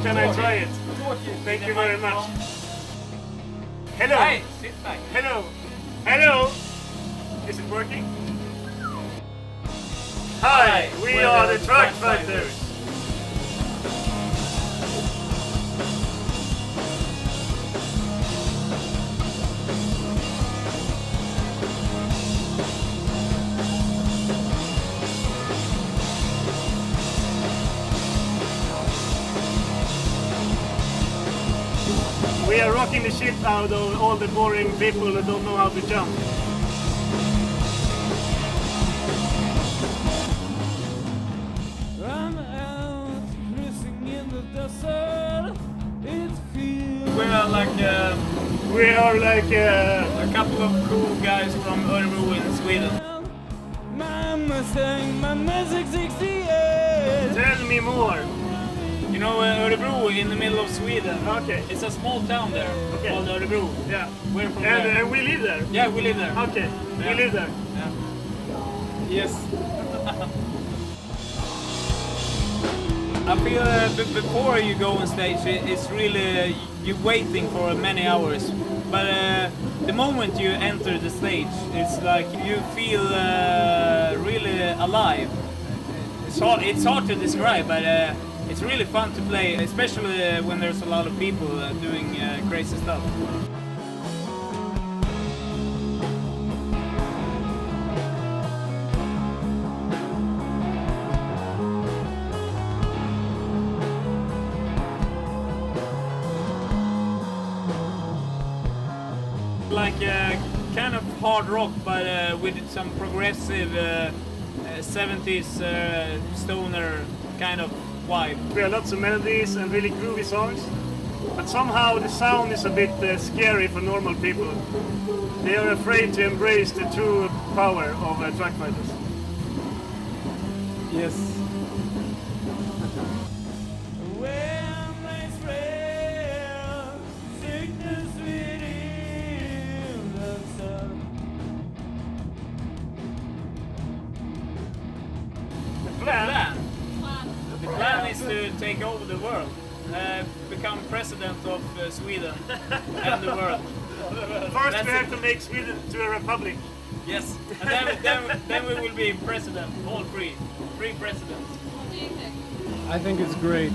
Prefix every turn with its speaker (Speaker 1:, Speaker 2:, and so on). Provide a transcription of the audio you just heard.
Speaker 1: can I try it? Thank you very much. Hello.
Speaker 2: Hi, sit back.
Speaker 1: Hello. Hello. Is it working? Hi, we are the Truck Fighters. We are rocking the shit out of all the boring people that don't know how to jump.
Speaker 3: I'm out missing in the desert. It feels
Speaker 2: We are like
Speaker 1: a
Speaker 2: a couple of cool guys from Örebro in Sweden.
Speaker 3: my Mustang, my Magic 68.
Speaker 1: Tell me more.
Speaker 2: You know Örebro in the middle of Sweden?
Speaker 1: Okay.
Speaker 2: It's a small town there called Örebro.
Speaker 1: Yeah.
Speaker 2: We're from there.
Speaker 1: And we live there.
Speaker 2: Yeah, we live there.
Speaker 1: Okay.
Speaker 2: Yeah.
Speaker 1: We live there.
Speaker 2: Yeah. Yes. I feel before you go on stage, it's really you're waiting for many hours. But the moment you enter the stage, it's like you feel really alive. It's hard to describe, but it's really fun to play, especially when there's a lot of people doing crazy stuff. Like kind of hard rock, but with some progressive 70s stoner kind of vibe.
Speaker 1: We have lots of melodies and really groovy songs, but somehow the sound is a bit scary for normal people. They are afraid to embrace the true power of Truck Fighters.
Speaker 2: Yes.
Speaker 3: When they spread sickness within the sun.
Speaker 1: The plan?
Speaker 2: The plan is to take over the world, become president of Sweden and the world.
Speaker 1: First we have to make Sweden to a republic.
Speaker 2: Yes, and then we will be president, all free presidents.
Speaker 4: I think it's great.